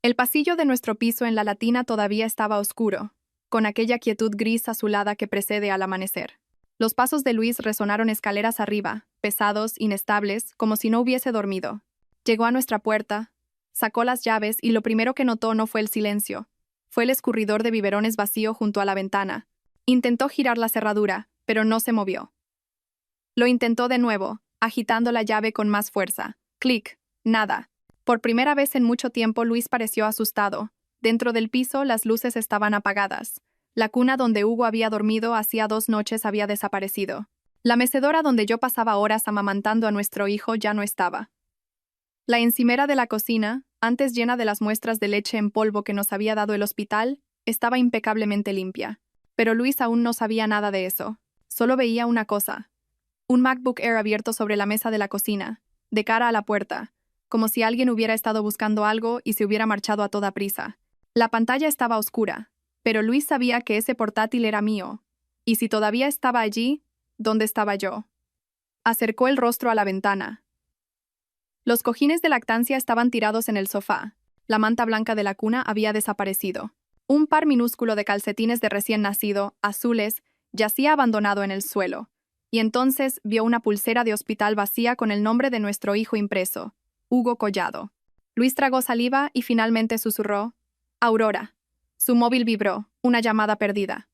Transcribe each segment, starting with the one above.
El pasillo de nuestro piso en la Latina todavía estaba oscuro, con aquella quietud gris azulada que precede al amanecer. Los pasos de Luis resonaron escaleras arriba, pesados, inestables, como si no hubiese dormido. Llegó a nuestra puerta, sacó las llaves y lo primero que notó no fue el silencio. Fue el escurridor de biberones vacío junto a la ventana. Intentó girar la cerradura, pero no se movió. Lo intentó de nuevo, agitando la llave con más fuerza. Clic, nada. Por primera vez en mucho tiempo Luis pareció asustado. Dentro del piso las luces estaban apagadas. La cuna donde Hugo había dormido hacía 2 noches había desaparecido. La mecedora donde yo pasaba horas amamantando a nuestro hijo ya no estaba. La encimera de la cocina, antes llena de las muestras de leche en polvo que nos había dado el hospital, estaba impecablemente limpia. Pero Luis aún no sabía nada de eso. Solo veía una cosa. Un MacBook Air abierto sobre la mesa de la cocina, de cara a la puerta, como si alguien hubiera estado buscando algo y se hubiera marchado a toda prisa. La pantalla estaba oscura, pero Luis sabía que ese portátil era mío. Y si todavía estaba allí, ¿dónde estaba yo? Acercó el rostro a la ventana. Los cojines de lactancia estaban tirados en el sofá. La manta blanca de la cuna había desaparecido. Un par minúsculo de calcetines de recién nacido, azules, yacía abandonado en el suelo. Y entonces vio una pulsera de hospital vacía con el nombre de nuestro hijo impreso, Hugo Collado. Luis tragó saliva y finalmente susurró: Aurora. Su móvil vibró, una llamada perdida.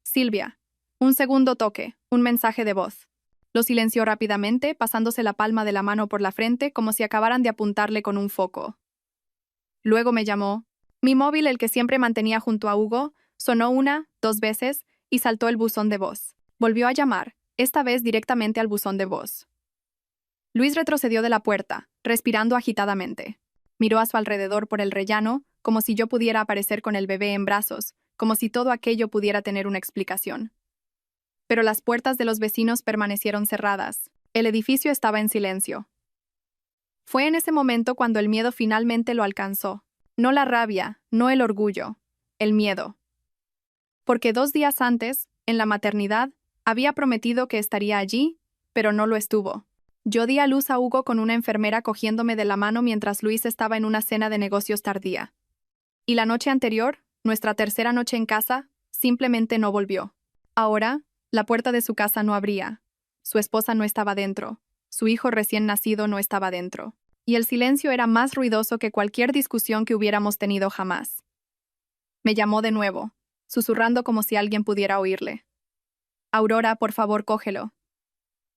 Silvia. Un segundo toque, un mensaje de voz. Lo silenció rápidamente, pasándose la palma de la mano por la frente como si acabaran de apuntarle con un foco. Luego me llamó. Mi móvil, el que siempre mantenía junto a Hugo, sonó 1, 2 veces y saltó el buzón de voz. Volvió a llamar, esta vez directamente al buzón de voz. Luis retrocedió de la puerta, respirando agitadamente. Miró a su alrededor por el rellano, como si yo pudiera aparecer con el bebé en brazos, como si todo aquello pudiera tener una explicación. Pero las puertas de los vecinos permanecieron cerradas. El edificio estaba en silencio. Fue en ese momento cuando el miedo finalmente lo alcanzó. No la rabia, no el orgullo, el miedo. Porque 2 días antes, en la maternidad, había prometido que estaría allí, pero no lo estuvo. Yo di a luz a Hugo con una enfermera cogiéndome de la mano mientras Luis estaba en una cena de negocios tardía. Y la noche anterior, nuestra tercera noche en casa, simplemente no volvió. Ahora, la puerta de su casa no abría. Su esposa no estaba dentro. Su hijo recién nacido no estaba dentro. Y el silencio era más ruidoso que cualquier discusión que hubiéramos tenido jamás. Me llamó de nuevo, susurrando como si alguien pudiera oírle. Aurora, por favor, cógelo.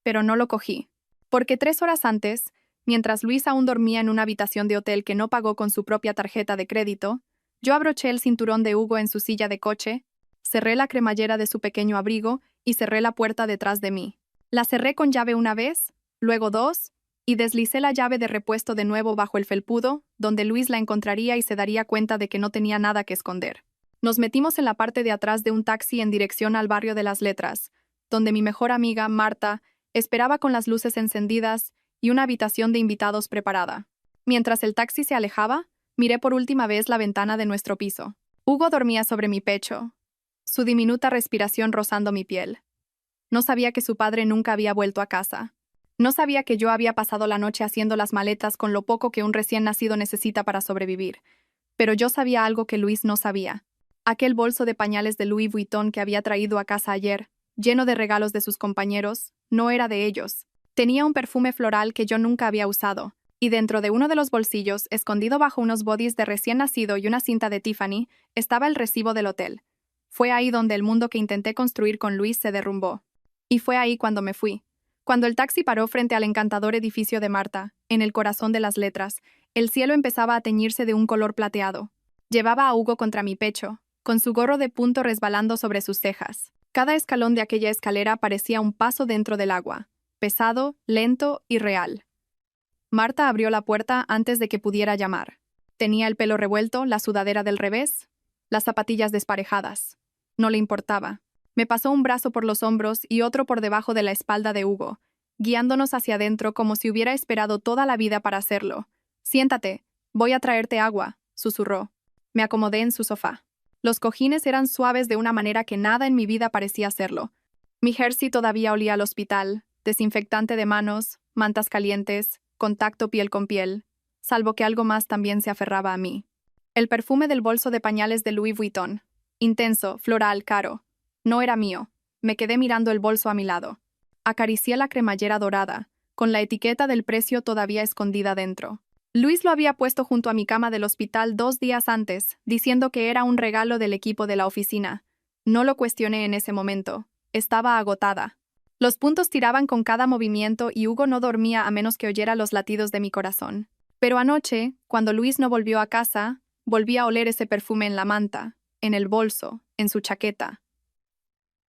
Pero no lo cogí. Porque 3 horas antes, mientras Luis aún dormía en una habitación de hotel que no pagó con su propia tarjeta de crédito, yo abroché el cinturón de Hugo en su silla de coche, cerré la cremallera de su pequeño abrigo y cerré la puerta detrás de mí. La cerré con llave una vez, luego 2, y deslicé la llave de repuesto de nuevo bajo el felpudo, donde Luis la encontraría y se daría cuenta de que no tenía nada que esconder. Nos metimos en la parte de atrás de un taxi en dirección al barrio de Las Letras, donde mi mejor amiga, Marta, esperaba con las luces encendidas y una habitación de invitados preparada. Mientras el taxi se alejaba, miré por última vez la ventana de nuestro piso. Hugo dormía sobre mi pecho, su diminuta respiración rozando mi piel. No sabía que su padre nunca había vuelto a casa. No sabía que yo había pasado la noche haciendo las maletas con lo poco que un recién nacido necesita para sobrevivir. Pero yo sabía algo que Luis no sabía. Aquel bolso de pañales de Louis Vuitton que había traído a casa ayer, lleno de regalos de sus compañeros, no era de ellos. Tenía un perfume floral que yo nunca había usado, y dentro de uno de los bolsillos, escondido bajo unos bodys de recién nacido y una cinta de Tiffany, estaba el recibo del hotel. Fue ahí donde el mundo que intenté construir con Luis se derrumbó. Y fue ahí cuando me fui. Cuando el taxi paró frente al encantador edificio de Marta, en el corazón de Las Letras, el cielo empezaba a teñirse de un color plateado. Llevaba a Hugo contra mi pecho, con su gorro de punto resbalando sobre sus cejas. Cada escalón de aquella escalera parecía un paso dentro del agua, pesado, lento y real. Marta abrió la puerta antes de que pudiera llamar. Tenía el pelo revuelto, la sudadera del revés, las zapatillas desparejadas. No le importaba. Me pasó un brazo por los hombros y otro por debajo de la espalda de Hugo, guiándonos hacia adentro como si hubiera esperado toda la vida para hacerlo. Siéntate, voy a traerte agua, susurró. Me acomodé en su sofá. Los cojines eran suaves de una manera que nada en mi vida parecía serlo. Mi jersey todavía olía al hospital, desinfectante de manos, mantas calientes, contacto piel con piel, salvo que algo más también se aferraba a mí. El perfume del bolso de pañales de Louis Vuitton. Intenso, floral, caro. No era mío. Me quedé mirando el bolso a mi lado. Acaricié la cremallera dorada, con la etiqueta del precio todavía escondida dentro. Luis lo había puesto junto a mi cama del hospital 2 días antes, diciendo que era un regalo del equipo de la oficina. No lo cuestioné en ese momento. Estaba agotada. Los puntos tiraban con cada movimiento y Hugo no dormía a menos que oyera los latidos de mi corazón. Pero anoche, cuando Luis no volvió a casa, volví a oler ese perfume en la manta, en el bolso, en su chaqueta.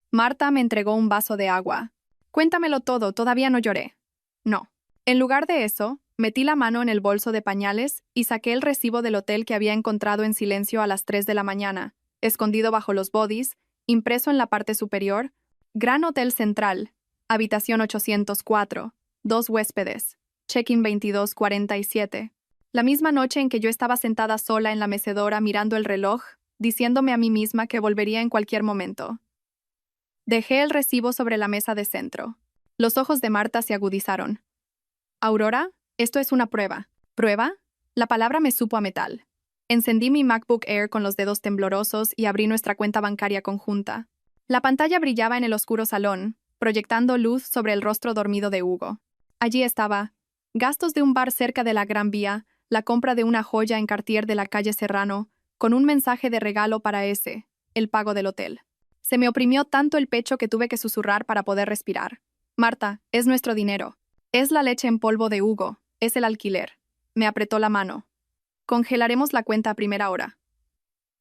Marta me entregó un vaso de agua. Cuéntamelo todo, todavía no lloré. No. En lugar de eso, metí la mano en el bolso de pañales y saqué el recibo del hotel que había encontrado en silencio a las 3 de la mañana, escondido bajo los bodies, impreso en la parte superior. Gran Hotel Central, habitación 804, 2 huéspedes, check-in 22:47. La misma noche en que yo estaba sentada sola en la mecedora mirando el reloj, diciéndome a mí misma que volvería en cualquier momento. Dejé el recibo sobre la mesa de centro. Los ojos de Marta se agudizaron. «Aurora, esto es una prueba». ¿Prueba? La palabra me supo a metal. Encendí mi MacBook Air con los dedos temblorosos y abrí nuestra cuenta bancaria conjunta. La pantalla brillaba en el oscuro salón, proyectando luz sobre el rostro dormido de Hugo. Allí estaba. Gastos de un bar cerca de la Gran Vía, la compra de una joya en Cartier de la calle Serrano, con un mensaje de regalo para ese, el pago del hotel. Se me oprimió tanto el pecho que tuve que susurrar para poder respirar. «Marta, es nuestro dinero. Es la leche en polvo de Hugo, es el alquiler». Me apretó la mano. «Congelaremos la cuenta a primera hora».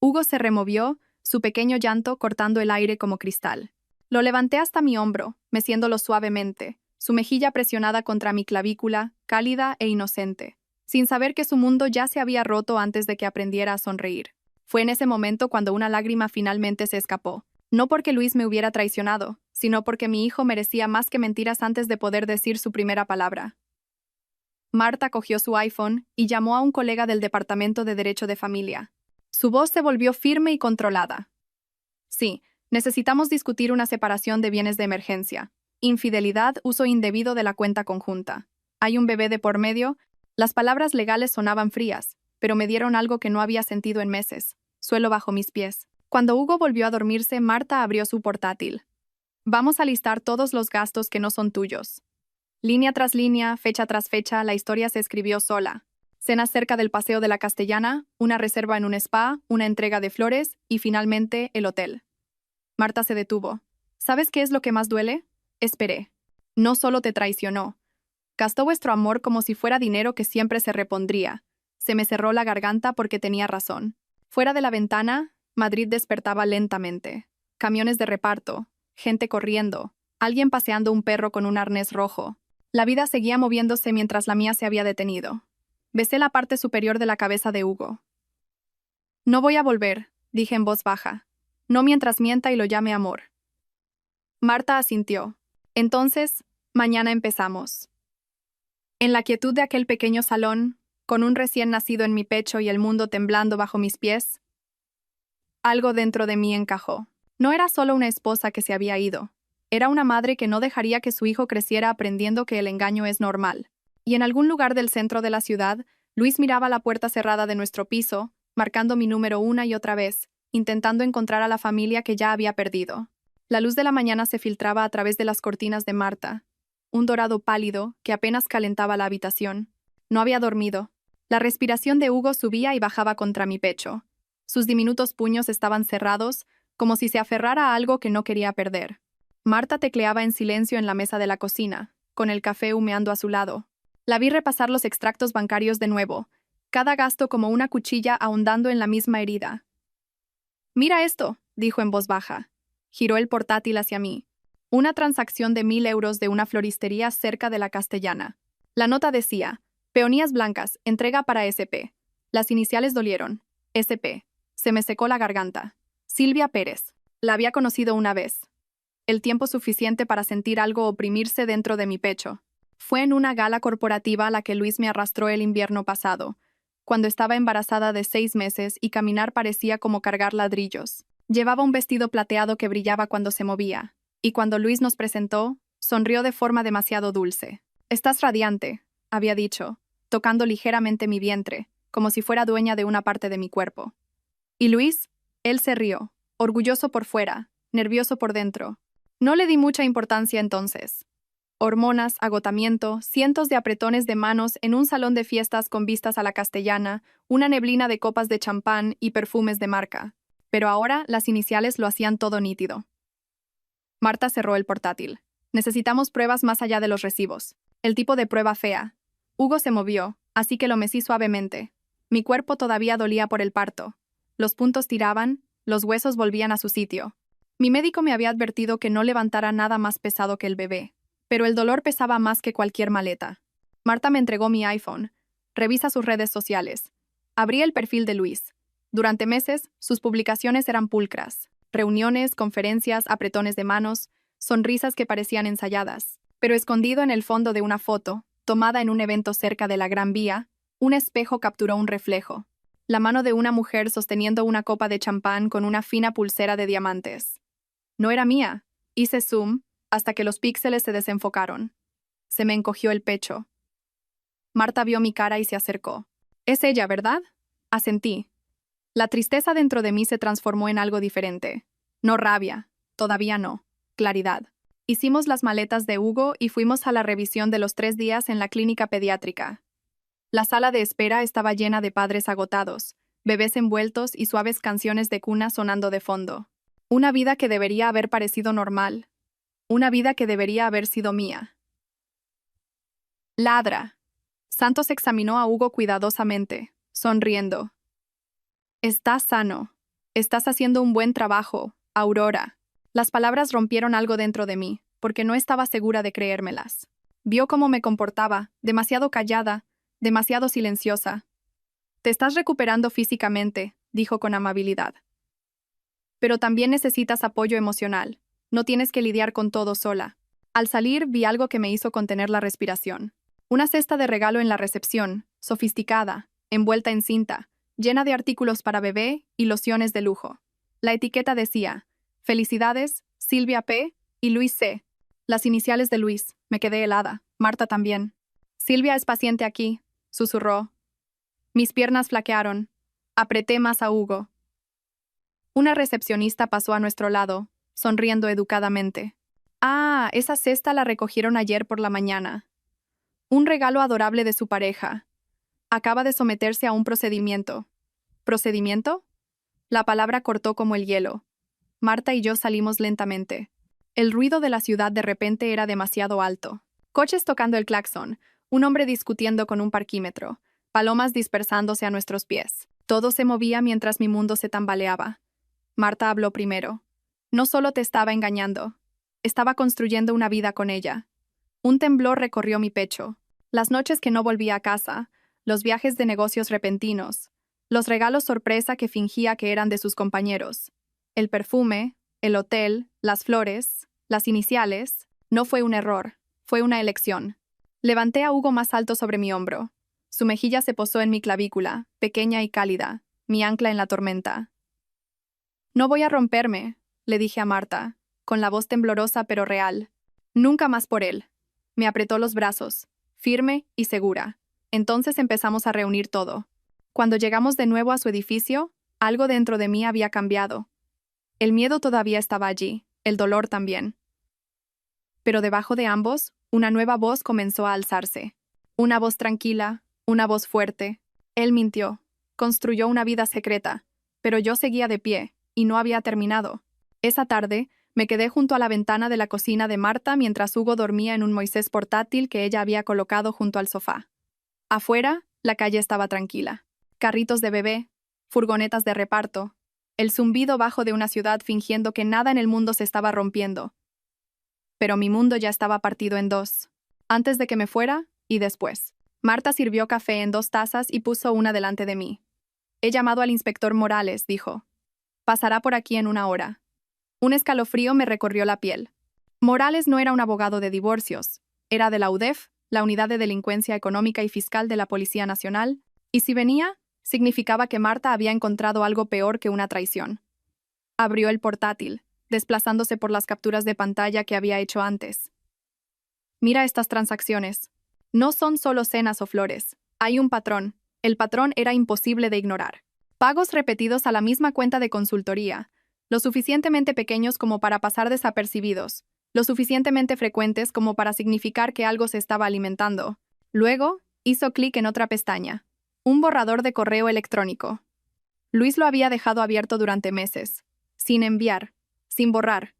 Hugo se removió, su pequeño llanto cortando el aire como cristal. Lo levanté hasta mi hombro, meciéndolo suavemente, su mejilla presionada contra mi clavícula, cálida e inocente, sin saber que su mundo ya se había roto antes de que aprendiera a sonreír. Fue en ese momento cuando una lágrima finalmente se escapó. No porque Luis me hubiera traicionado, sino porque mi hijo merecía más que mentiras antes de poder decir su primera palabra. Marta cogió su iPhone y llamó a un colega del Departamento de Derecho de Familia. Su voz se volvió firme y controlada. «Sí, necesitamos discutir una separación de bienes de emergencia. Infidelidad, uso indebido de la cuenta conjunta. Hay un bebé de por medio». Las palabras legales sonaban frías, pero me dieron algo que no había sentido en meses: suelo bajo mis pies. Cuando Hugo volvió a dormirse, Marta abrió su portátil. «Vamos a listar todos los gastos que no son tuyos». Línea tras línea, fecha tras fecha, la historia se escribió sola. Cenas cerca del Paseo de la Castellana, una reserva en un spa, una entrega de flores y finalmente el hotel. Marta se detuvo. «¿Sabes qué es lo que más duele?». Esperé. «No solo te traicionó. Gastó vuestro amor como si fuera dinero que siempre se repondría». Se me cerró la garganta porque tenía razón. Fuera de la ventana, Madrid despertaba lentamente. Camiones de reparto, gente corriendo, alguien paseando un perro con un arnés rojo. La vida seguía moviéndose mientras la mía se había detenido. Besé la parte superior de la cabeza de Hugo. «No voy a volver», dije en voz baja. «No mientras mienta y lo llame amor». Marta asintió. «Entonces, mañana empezamos». En la quietud de aquel pequeño salón, con un recién nacido en mi pecho y el mundo temblando bajo mis pies, algo dentro de mí encajó. No era solo una esposa que se había ido. Era una madre que no dejaría que su hijo creciera aprendiendo que el engaño es normal. Y en algún lugar del centro de la ciudad, Luis miraba la puerta cerrada de nuestro piso, marcando mi número una y otra vez, intentando encontrar a la familia que ya había perdido. La luz de la mañana se filtraba a través de las cortinas de Marta, un dorado pálido que apenas calentaba la habitación. No había dormido. La respiración de Hugo subía y bajaba contra mi pecho. Sus diminutos puños estaban cerrados, como si se aferrara a algo que no quería perder. Marta tecleaba en silencio en la mesa de la cocina, con el café humeando a su lado. La vi repasar los extractos bancarios de nuevo, cada gasto como una cuchilla ahondando en la misma herida. «Mira esto», dijo en voz baja. Giró el portátil hacia mí. Una transacción de 1.000 euros de una floristería cerca de la Castellana. La nota decía: «Peonías blancas, entrega para SP». Las iniciales dolieron. SP. Se me secó la garganta. Silvia Pérez. La había conocido una vez. El tiempo suficiente para sentir algo oprimirse dentro de mi pecho. Fue en una gala corporativa a la que Luis me arrastró el invierno pasado, cuando estaba embarazada de 6 meses y caminar parecía como cargar ladrillos. Llevaba un vestido plateado que brillaba cuando se movía, y cuando Luis nos presentó, sonrió de forma demasiado dulce. «Estás radiante», había dicho, tocando ligeramente mi vientre, como si fuera dueña de una parte de mi cuerpo. ¿Y Luis? Él se rió, orgulloso por fuera, nervioso por dentro. No le di mucha importancia entonces. Hormonas, agotamiento, cientos de apretones de manos en un salón de fiestas con vistas a la Castellana, una neblina de copas de champán y perfumes de marca. Pero ahora las iniciales lo hacían todo nítido. Marta cerró el portátil. Necesitamos pruebas más allá de los recibos. El tipo de prueba fea. Hugo se movió, así que lo mesí suavemente. Mi cuerpo todavía dolía por el parto. Los puntos tiraban, los huesos volvían a su sitio. Mi médico me había advertido que no levantara nada más pesado que el bebé. Pero el dolor pesaba más que cualquier maleta. Marta me entregó mi iPhone. Revisa sus redes sociales. Abrí el perfil de Luis. Durante meses, sus publicaciones eran pulcras. Reuniones, conferencias, apretones de manos, sonrisas que parecían ensayadas. Pero escondido en el fondo de una foto, tomada en un evento cerca de la Gran Vía, un espejo capturó un reflejo. La mano de una mujer sosteniendo una copa de champán con una fina pulsera de diamantes. No era mía. Hice zoom hasta que los píxeles se desenfocaron. Se me encogió el pecho. Marta vio mi cara y se acercó. «Es ella, ¿verdad?» Asentí. La tristeza dentro de mí se transformó en algo diferente. No rabia, todavía no. Claridad. Hicimos las maletas de Hugo y fuimos a la revisión de los 3 días en la clínica pediátrica. La sala de espera estaba llena de padres agotados, bebés envueltos y suaves canciones de cuna sonando de fondo. Una vida que debería haber parecido normal. Una vida que debería haber sido mía. Ladra. Santos examinó a Hugo cuidadosamente, sonriendo. «Estás sano. Estás haciendo un buen trabajo, Aurora». Las palabras rompieron algo dentro de mí, porque no estaba segura de creérmelas. Vio cómo me comportaba, demasiado callada, demasiado silenciosa. «Te estás recuperando físicamente», dijo con amabilidad. «Pero también necesitas apoyo emocional. No tienes que lidiar con todo sola». Al salir vi algo que me hizo contener la respiración. Una cesta de regalo en la recepción, sofisticada, envuelta en cinta, llena de artículos para bebé y lociones de lujo. La etiqueta decía, «Felicidades, Silvia P. y Luis C». Las iniciales de Luis. Me quedé helada. Marta también. «Silvia es paciente aquí», susurró. Mis piernas flaquearon. Apreté más a Hugo. Una recepcionista pasó a nuestro lado, sonriendo educadamente. «Ah, esa cesta la recogieron ayer por la mañana. Un regalo adorable de su pareja. Acaba de someterse a un procedimiento». ¿Procedimiento? La palabra cortó como el hielo. Marta y yo salimos lentamente. El ruido de la ciudad de repente era demasiado alto. Coches tocando el claxon, un hombre discutiendo con un parquímetro, palomas dispersándose a nuestros pies. Todo se movía mientras mi mundo se tambaleaba. Marta habló primero. «No solo te estaba engañando. Estaba construyendo una vida con ella». Un temblor recorrió mi pecho. Las noches que no volvía a casa, los viajes de negocios repentinos, los regalos sorpresa que fingía que eran de sus compañeros, el perfume, el hotel, las flores, las iniciales, no fue un error, fue una elección. Levanté a Hugo más alto sobre mi hombro. Su mejilla se posó en mi clavícula, pequeña y cálida, mi ancla en la tormenta. «No voy a romperme», le dije a Marta, con la voz temblorosa pero real. «Nunca más por él». Me apretó los brazos, firme y segura. Entonces empezamos a reunir todo. Cuando llegamos de nuevo a su edificio, algo dentro de mí había cambiado. El miedo todavía estaba allí, el dolor también. Pero debajo de ambos, una nueva voz comenzó a alzarse. Una voz tranquila, una voz fuerte. Él mintió, construyó una vida secreta, pero yo seguía de pie, y no había terminado. Esa tarde, me quedé junto a la ventana de la cocina de Marta mientras Hugo dormía en un Moisés portátil que ella había colocado junto al sofá. Afuera, la calle estaba tranquila. Carritos de bebé, furgonetas de reparto, el zumbido bajo de una ciudad fingiendo que nada en el mundo se estaba rompiendo. Pero mi mundo ya estaba partido en dos. Antes de que me fuera, y después. Marta sirvió café en 2 tazas y puso una delante de mí. «He llamado al inspector Morales», dijo. «Pasará por aquí en 1 hora». Un escalofrío me recorrió la piel. Morales no era un abogado de divorcios. Era de la UDEF, la Unidad de Delincuencia Económica y Fiscal de la Policía Nacional, y si venía, significaba que Marta había encontrado algo peor que una traición. Abrió el portátil, desplazándose por las capturas de pantalla que había hecho antes. «Mira estas transacciones. No son solo cenas o flores. Hay un patrón. El patrón era imposible de ignorar. Pagos repetidos a la misma cuenta de consultoría, lo suficientemente pequeños como para pasar desapercibidos, lo suficientemente frecuentes como para significar que algo se estaba alimentando. Luego, hizo clic en otra pestaña. Un borrador de correo electrónico. Luis lo había dejado abierto durante meses. Sin enviar. Sin borrar.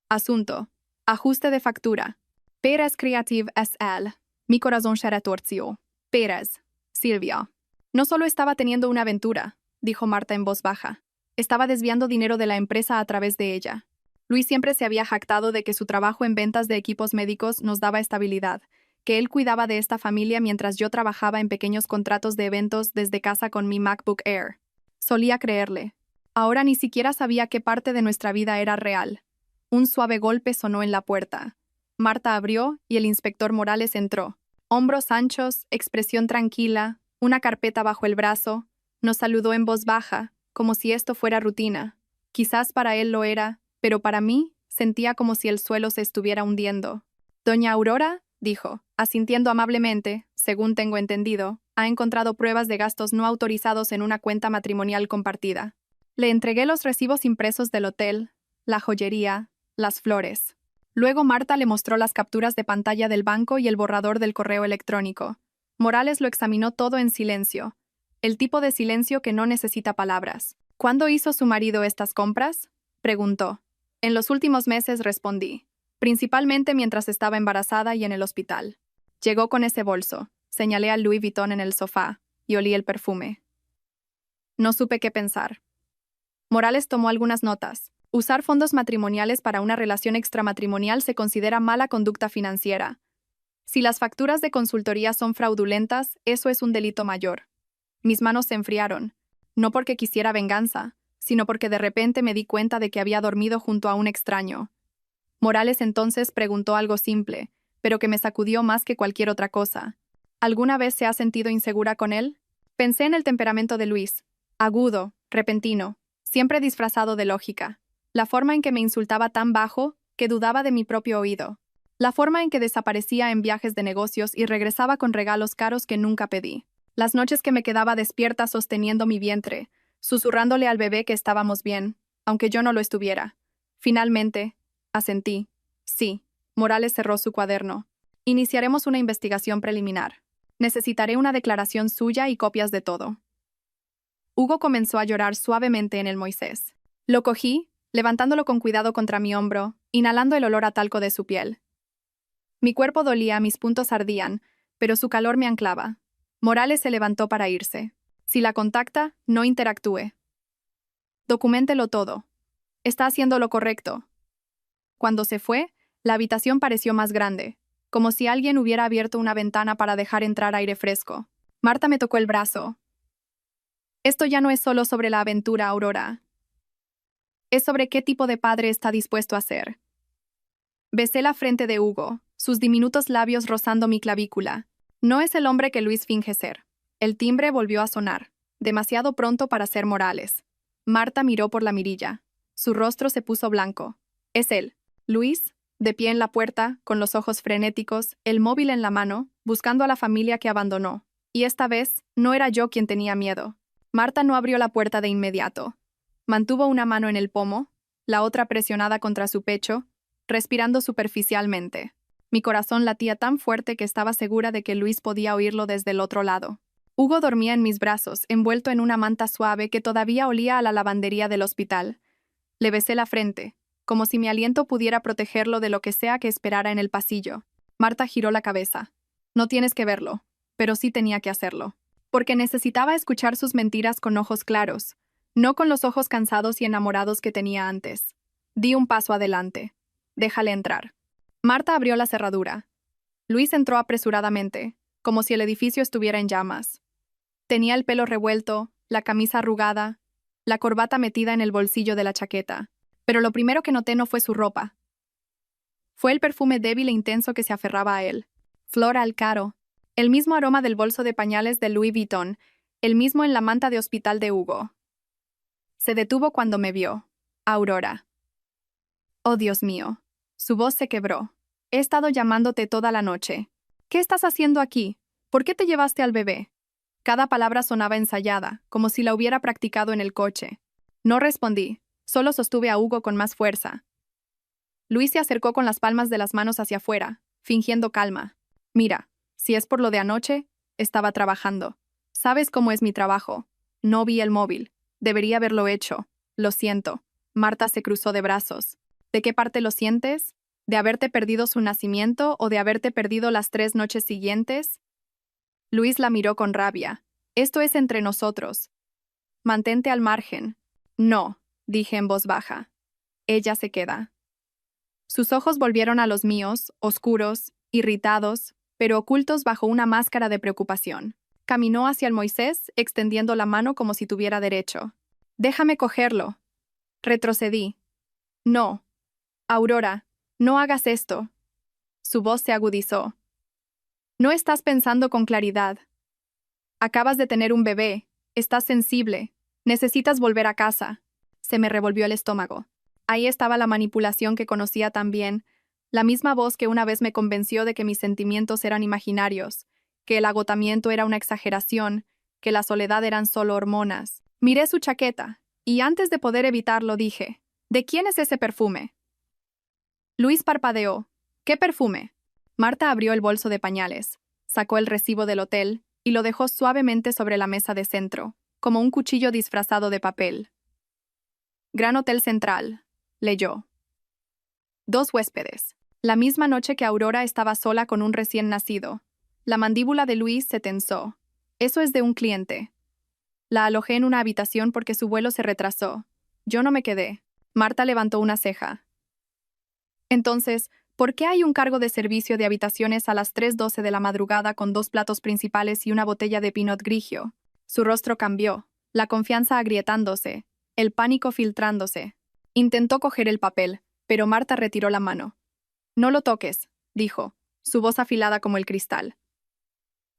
Asunto. Ajuste de factura. Pérez Creative S.L. Mi corazón se retorció. Pérez. Silvia. No solo estaba teniendo una aventura, dijo Marta en voz baja. Estaba desviando dinero de la empresa a través de ella. Luis siempre se había jactado de que su trabajo en ventas de equipos médicos nos daba estabilidad, que él cuidaba de esta familia mientras yo trabajaba en pequeños contratos de eventos desde casa con mi MacBook Air. Solía creerle. Ahora ni siquiera sabía qué parte de nuestra vida era real. Un suave golpe sonó en la puerta. Marta abrió y el inspector Morales entró. Hombros anchos, expresión tranquila, una carpeta bajo el brazo. Nos saludó en voz baja, como si esto fuera rutina. Quizás para él lo era, pero para mí sentía como si el suelo se estuviera hundiendo. Doña Aurora, dijo, asintiendo amablemente, según tengo entendido, ha encontrado pruebas de gastos no autorizados en una cuenta matrimonial compartida. Le entregué los recibos impresos del hotel, la joyería, las flores. Luego Marta le mostró las capturas de pantalla del banco y el borrador del correo electrónico. Morales lo examinó todo en silencio. El tipo de silencio que no necesita palabras. ¿Cuándo hizo su marido estas compras? Preguntó. En los últimos meses, respondí. Principalmente mientras estaba embarazada y en el hospital. Llegó con ese bolso. Señalé al Louis Vuitton en el sofá y olí el perfume. No supe qué pensar. Morales tomó algunas notas. Usar fondos matrimoniales para una relación extramatrimonial se considera mala conducta financiera. Si las facturas de consultoría son fraudulentas, eso es un delito mayor. Mis manos se enfriaron, no porque quisiera venganza, sino porque de repente me di cuenta de que había dormido junto a un extraño. Morales entonces preguntó algo simple, pero que me sacudió más que cualquier otra cosa. ¿Alguna vez se ha sentido insegura con él? Pensé en el temperamento de Luis. Agudo, repentino, siempre disfrazado de lógica. La forma en que me insultaba tan bajo que dudaba de mi propio oído. La forma en que desaparecía en viajes de negocios y regresaba con regalos caros que nunca pedí. Las noches que me quedaba despierta sosteniendo mi vientre, susurrándole al bebé que estábamos bien, aunque yo no lo estuviera. Finalmente, asentí. Sí. Morales cerró su cuaderno. Iniciaremos una investigación preliminar. Necesitaré una declaración suya y copias de todo. Hugo comenzó a llorar suavemente en el Moisés. Lo cogí, levantándolo con cuidado contra mi hombro, inhalando el olor a talco de su piel. Mi cuerpo dolía, mis puntos ardían, pero su calor me anclaba. Morales se levantó para irse. Si la contacta, no interactúe. Documéntelo todo. Está haciendo lo correcto. Cuando se fue, la habitación pareció más grande, como si alguien hubiera abierto una ventana para dejar entrar aire fresco. Marta me tocó el brazo. Esto ya no es solo sobre la aventura, Aurora. Es sobre qué tipo de padre está dispuesto a ser. Besé la frente de Hugo, sus diminutos labios rozando mi clavícula. No es el hombre que Luis finge ser. El timbre volvió a sonar, demasiado pronto para ser Morales. Marta miró por la mirilla. Su rostro se puso blanco. Es él. Luis, de pie en la puerta, con los ojos frenéticos, el móvil en la mano, buscando a la familia que abandonó. Y esta vez, no era yo quien tenía miedo. Marta no abrió la puerta de inmediato. Mantuvo una mano en el pomo, la otra presionada contra su pecho, respirando superficialmente. Mi corazón latía tan fuerte que estaba segura de que Luis podía oírlo desde el otro lado. Hugo dormía en mis brazos, envuelto en una manta suave que todavía olía a la lavandería del hospital. Le besé la frente, como si mi aliento pudiera protegerlo de lo que sea que esperara en el pasillo. Marta giró la cabeza. No tienes que verlo, pero sí tenía que hacerlo. Porque necesitaba escuchar sus mentiras con ojos claros, no con los ojos cansados y enamorados que tenía antes. Di un paso adelante. Déjale entrar. Marta abrió la cerradura. Luis entró apresuradamente, como si el edificio estuviera en llamas. Tenía el pelo revuelto, la camisa arrugada, la corbata metida en el bolsillo de la chaqueta. Pero lo primero que noté no fue su ropa. Fue el perfume débil e intenso que se aferraba a él. Flor al caro. El mismo aroma del bolso de pañales de Louis Vuitton, el mismo en la manta de hospital de Hugo. Se detuvo cuando me vio. Aurora. Oh, Dios mío. Su voz se quebró. He estado llamándote toda la noche. ¿Qué estás haciendo aquí? ¿Por qué te llevaste al bebé? Cada palabra sonaba ensayada, como si la hubiera practicado en el coche. No respondí, solo sostuve a Hugo con más fuerza. Luis se acercó con las palmas de las manos hacia afuera, fingiendo calma. Mira, si es por lo de anoche, estaba trabajando. ¿Sabes cómo es mi trabajo? No vi el móvil. Debería haberlo hecho. Lo siento. Marta se cruzó de brazos. ¿De qué parte lo sientes? ¿De haberte perdido su nacimiento o de haberte perdido las 3 noches siguientes? Luis la miró con rabia. Esto es entre nosotros. Mantente al margen. No, dije en voz baja. Ella se queda. Sus ojos volvieron a los míos, oscuros, irritados, pero ocultos bajo una máscara de preocupación. Caminó hacia el Moisés, extendiendo la mano como si tuviera derecho. Déjame cogerlo. Retrocedí. No. Aurora, no hagas esto. Su voz se agudizó. No estás pensando con claridad. Acabas de tener un bebé, estás sensible, necesitas volver a casa. Se me revolvió el estómago. Ahí estaba la manipulación que conocía tan bien, la misma voz que una vez me convenció de que mis sentimientos eran imaginarios, que el agotamiento era una exageración, que la soledad eran solo hormonas. Miré su chaqueta, y antes de poder evitarlo dije, ¿de quién es ese perfume? Luis parpadeó. ¿Qué perfume? Marta abrió el bolso de pañales, sacó el recibo del hotel y lo dejó suavemente sobre la mesa de centro, como un cuchillo disfrazado de papel. Gran Hotel Central, leyó. 2 huéspedes. La misma noche que Aurora estaba sola con un recién nacido. La mandíbula de Luis se tensó. Eso es de un cliente. La alojé en una habitación porque su vuelo se retrasó. Yo no me quedé. Marta levantó una ceja. Entonces, ¿por qué hay un cargo de servicio de habitaciones a las 3:12 de la madrugada con 2 platos principales y una botella de Pinot Grigio? Su rostro cambió, la confianza agrietándose, el pánico filtrándose. Intentó coger el papel, pero Marta retiró la mano. No lo toques, dijo, su voz afilada como el cristal.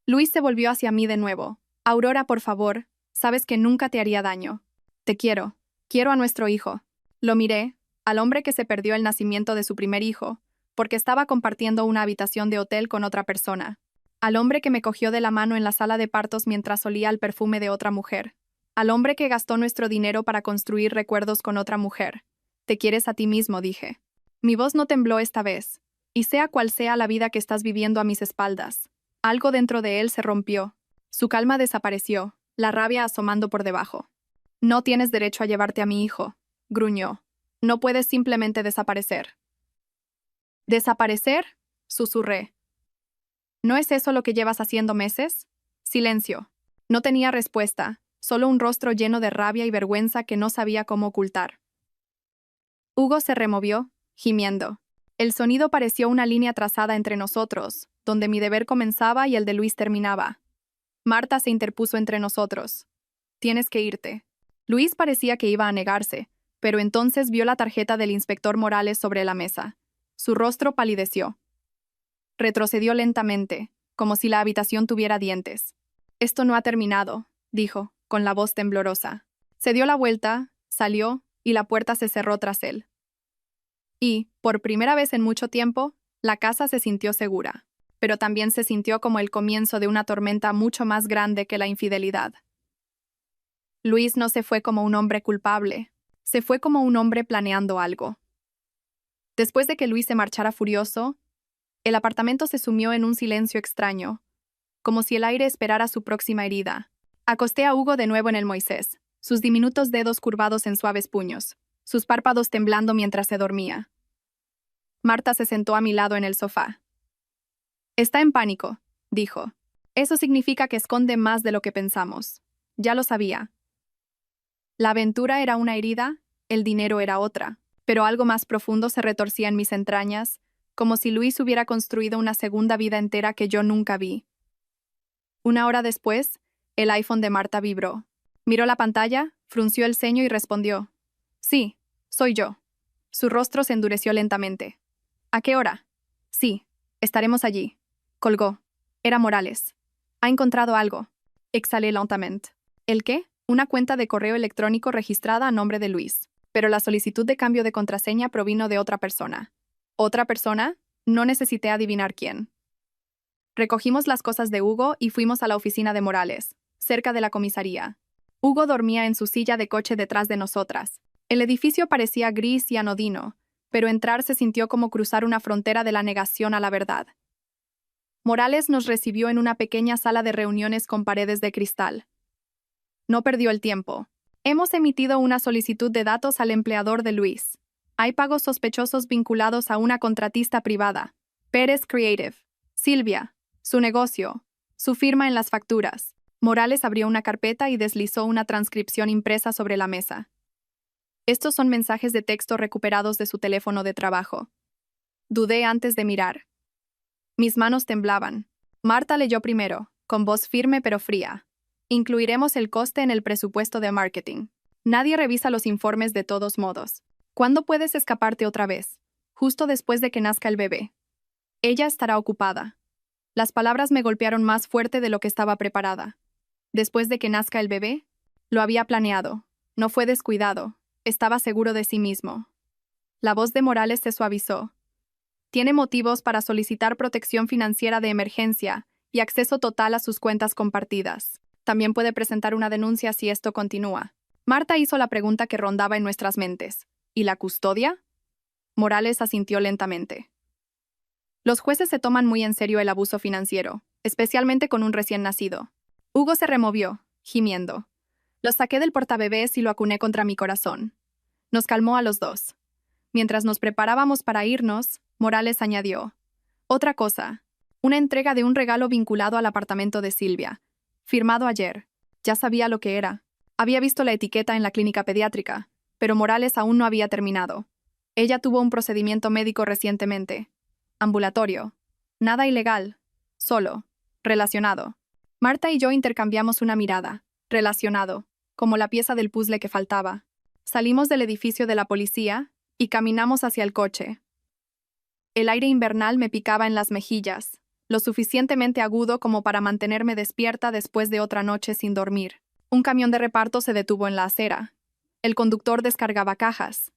Luis se volvió hacia mí de nuevo. Aurora, por favor, sabes que nunca te haría daño. Te quiero. Quiero a nuestro hijo. Lo miré, al hombre que se perdió el nacimiento de su primer hijo, porque estaba compartiendo una habitación de hotel con otra persona. Al hombre que me cogió de la mano en la sala de partos mientras olía el perfume de otra mujer. Al hombre que gastó nuestro dinero para construir recuerdos con otra mujer. Te quieres a ti mismo, dije. Mi voz no tembló esta vez. Y sea cual sea la vida que estás viviendo a mis espaldas. Algo dentro de él se rompió. Su calma desapareció, la rabia asomando por debajo. No tienes derecho a llevarte a mi hijo, gruñó. No puedes simplemente desaparecer. ¿Desaparecer? Susurré. ¿No es eso lo que llevas haciendo meses? Silencio. No tenía respuesta, solo un rostro lleno de rabia y vergüenza que no sabía cómo ocultar. Hugo se removió, gimiendo. El sonido pareció una línea trazada entre nosotros, donde mi deber comenzaba y el de Luis terminaba. Marta se interpuso entre nosotros. Tienes que irte. Luis parecía que iba a negarse, pero entonces vio la tarjeta del inspector Morales sobre la mesa. Su rostro palideció. Retrocedió lentamente, como si la habitación tuviera dientes. Esto no ha terminado, dijo, con la voz temblorosa. Se dio la vuelta, salió, y la puerta se cerró tras él. Y, por primera vez en mucho tiempo, la casa se sintió segura, pero también se sintió como el comienzo de una tormenta mucho más grande que la infidelidad. Luis no se fue como un hombre culpable, se fue como un hombre planeando algo. Después de que Luis se marchara furioso, el apartamento se sumió en un silencio extraño, como si el aire esperara su próxima herida. Acosté a Hugo de nuevo en el Moisés, sus diminutos dedos curvados en suaves puños, sus párpados temblando mientras se dormía. Marta se sentó a mi lado en el sofá. Está en pánico, dijo. Eso significa que esconde más de lo que pensamos. Ya lo sabía. La aventura era una herida, el dinero era otra, pero algo más profundo se retorcía en mis entrañas, como si Luis hubiera construido una segunda vida entera que yo nunca vi. 1 hora después, el iPhone de Marta vibró. Miró la pantalla, frunció el ceño y respondió. Sí, soy yo. Su rostro se endureció lentamente. ¿A qué hora? Sí, estaremos allí. Colgó. Era Morales. Ha encontrado algo. Exhalé lentamente. ¿El qué? Una cuenta de correo electrónico registrada a nombre de Luis. Pero la solicitud de cambio de contraseña provino de otra persona. ¿Otra persona? No necesité adivinar quién. Recogimos las cosas de Hugo y fuimos a la oficina de Morales. cerca de la comisaría. Hugo dormía en su silla de coche detrás de nosotras. El edificio parecía gris y anodino, pero entrar se sintió como cruzar una frontera de la negación a la verdad. Morales nos recibió en una pequeña sala de reuniones con paredes de cristal. No perdió el tiempo. Hemos emitido una solicitud de datos al empleador de Luis. Hay pagos sospechosos vinculados a una contratista privada. Pérez Creative. Silvia. Su negocio. Su firma en las facturas. Morales abrió una carpeta y deslizó una transcripción impresa sobre la mesa. Estos son mensajes de texto recuperados de su teléfono de trabajo. Dudé antes de mirar. Mis manos temblaban. Marta leyó primero, con voz firme pero fría. Incluiremos el coste en el presupuesto de marketing. Nadie revisa los informes de todos modos. ¿Cuándo puedes escaparte otra vez? Justo después de que nazca el bebé. Ella estará ocupada. Las palabras me golpearon más fuerte de lo que estaba preparada. Después de que nazca el bebé, lo había planeado. No fue descuidado. Estaba seguro de sí mismo. La voz de Morales se suavizó. Tiene motivos para solicitar protección financiera de emergencia y acceso total a sus cuentas compartidas. También puede presentar una denuncia si esto continúa. Marta hizo la pregunta que rondaba en nuestras mentes. ¿Y la custodia? Morales asintió lentamente. Los jueces se toman muy en serio el abuso financiero, especialmente con un recién nacido. Hugo se removió, gimiendo. Lo saqué del portabebés y lo acuné contra mi corazón. Nos calmó a los dos. Mientras nos preparábamos para irnos, Morales añadió: otra cosa, una entrega de un regalo vinculado al apartamento de Silvia, firmado ayer. Ya sabía lo que era. Había visto la etiqueta en la clínica pediátrica, pero Morales aún no había terminado. Ella tuvo un procedimiento médico recientemente. Ambulatorio. Nada ilegal. Solo. Relacionado. Marta y yo intercambiamos una mirada. Relacionado. Como la pieza del puzzle que faltaba. Salimos del edificio de la policía y caminamos hacia el coche. El aire invernal me picaba en las mejillas, lo suficientemente agudo como para mantenerme despierta después de otra noche sin dormir. Un camión de reparto se detuvo en la acera. El conductor descargaba cajas.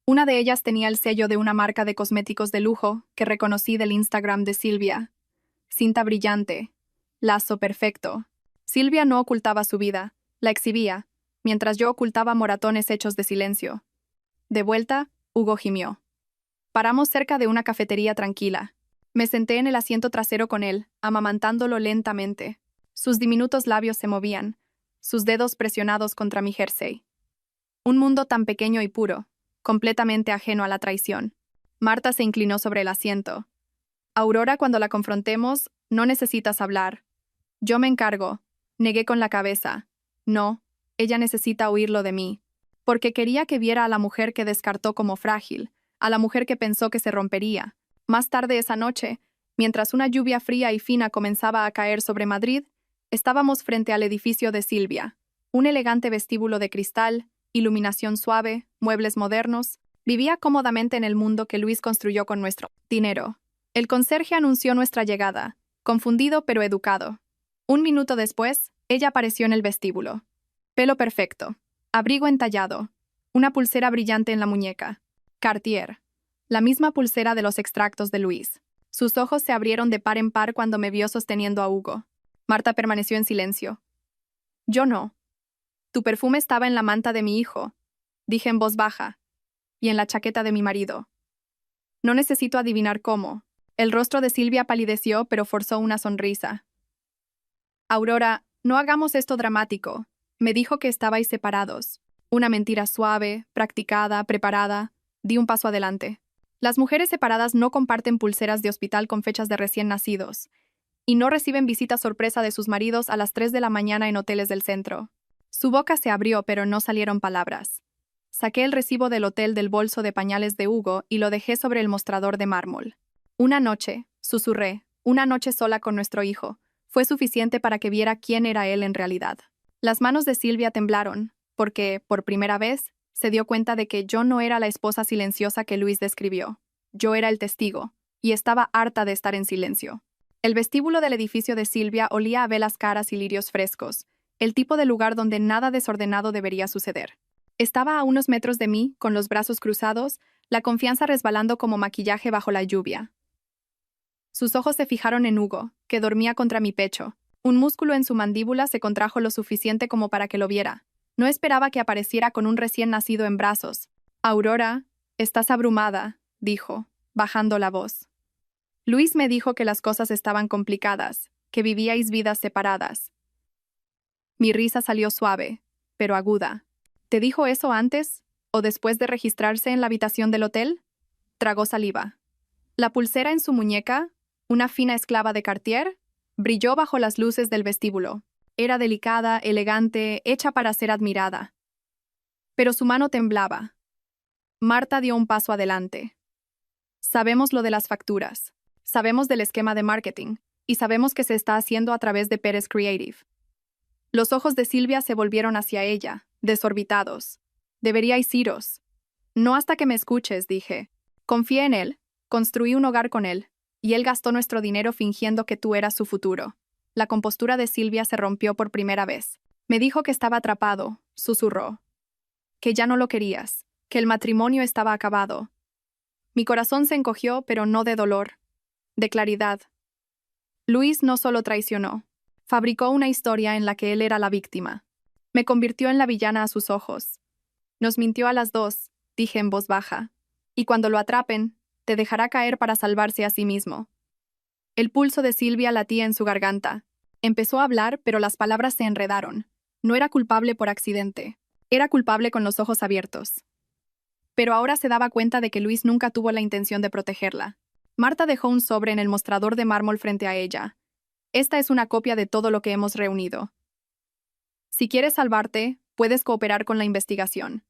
Una de ellas tenía el sello de una marca de cosméticos de lujo que reconocí del Instagram de Silvia. Cinta brillante. Lazo perfecto. Silvia no ocultaba su vida, la exhibía, mientras yo ocultaba moratones hechos de silencio. De vuelta, Hugo gimió. Paramos cerca de una cafetería tranquila. Me senté en el asiento trasero con él, amamantándolo lentamente. Sus diminutos labios se movían, sus dedos presionados contra mi jersey. Un mundo tan pequeño y puro, completamente ajeno a la traición. Marta se inclinó sobre el asiento. Aurora, cuando la confrontemos, no necesitas hablar. Yo me encargo. Negué con la cabeza. No, ella necesita oírlo de mí. Porque quería que viera a la mujer que descartó como frágil, a la mujer que pensó que se rompería. Más tarde esa noche, mientras una lluvia fría y fina comenzaba a caer sobre Madrid, estábamos frente al edificio de Silvia. Un elegante vestíbulo de cristal, iluminación suave, muebles modernos. Vivía cómodamente en el mundo que Luis construyó con nuestro dinero. El conserje anunció nuestra llegada, confundido pero educado. Un minuto después, ella apareció en el vestíbulo. Pelo perfecto, abrigo entallado, una pulsera brillante en la muñeca. Cartier, la misma pulsera de los extractos de Luis. Sus ojos se abrieron de par en par cuando me vio sosteniendo a Hugo. Marta permaneció en silencio. Yo no. Tu perfume estaba en la manta de mi hijo, dije en voz baja, y en la chaqueta de mi marido. No necesito adivinar cómo. El rostro de Silvia palideció, pero forzó una sonrisa. Aurora, no hagamos esto dramático. Me dijo que estabais separados. Una mentira suave, practicada, preparada. Di un paso adelante. Las mujeres separadas no comparten pulseras de hospital con fechas de recién nacidos, y no reciben visita sorpresa de sus maridos a las 3 de la mañana en hoteles del centro. Su boca se abrió, pero no salieron palabras. Saqué el recibo del hotel del bolso de pañales de Hugo y lo dejé sobre el mostrador de mármol. Una noche, susurré, una noche sola con nuestro hijo, fue suficiente para que viera quién era él en realidad. Las manos de Silvia temblaron, porque, por primera vez, se dio cuenta de que yo no era la esposa silenciosa que Luis describió. Yo era el testigo, y estaba harta de estar en silencio. El vestíbulo del edificio de Silvia olía a velas caras y lirios frescos, el tipo de lugar donde nada desordenado debería suceder. Estaba a unos metros de mí, con los brazos cruzados, la confianza resbalando como maquillaje bajo la lluvia. Sus ojos se fijaron en Hugo, que dormía contra mi pecho. Un músculo en su mandíbula se contrajo lo suficiente como para que lo viera. No esperaba que apareciera con un recién nacido en brazos. Aurora, estás abrumada, dijo, bajando la voz. Luis me dijo que las cosas estaban complicadas, que vivíais vidas separadas. Mi risa salió suave, pero aguda. ¿Te dijo eso antes o después de registrarse en la habitación del hotel? Tragó saliva. La pulsera en su muñeca, una fina esclava de Cartier, brilló bajo las luces del vestíbulo. Era delicada, elegante, hecha para ser admirada. Pero su mano temblaba. Marta dio un paso adelante. Sabemos lo de las facturas. Sabemos del esquema de marketing. Y sabemos que se está haciendo a través de Pérez Creative. Los ojos de Silvia se volvieron hacia ella, desorbitados. Deberíais iros. No hasta que me escuches, dije. Confié en él, construí un hogar con él, y él gastó nuestro dinero fingiendo que tú eras su futuro. La compostura de Silvia se rompió por primera vez. Me dijo que estaba atrapado, susurró. Que ya no lo querías, que el matrimonio estaba acabado. Mi corazón se encogió, pero no de dolor, de claridad. Luis no solo traicionó, fabricó una historia en la que él era la víctima. Me convirtió en la villana a sus ojos. Nos mintió a las dos, dije en voz baja. Y cuando lo atrapen, te dejará caer para salvarse a sí mismo. El pulso de Silvia latía en su garganta. Empezó a hablar, pero las palabras se enredaron. No era culpable por accidente. Era culpable con los ojos abiertos. Pero ahora se daba cuenta de que Luis nunca tuvo la intención de protegerla. Marta dejó un sobre en el mostrador de mármol frente a ella. Esta es una copia de todo lo que hemos reunido. Si quieres salvarte, puedes cooperar con la investigación.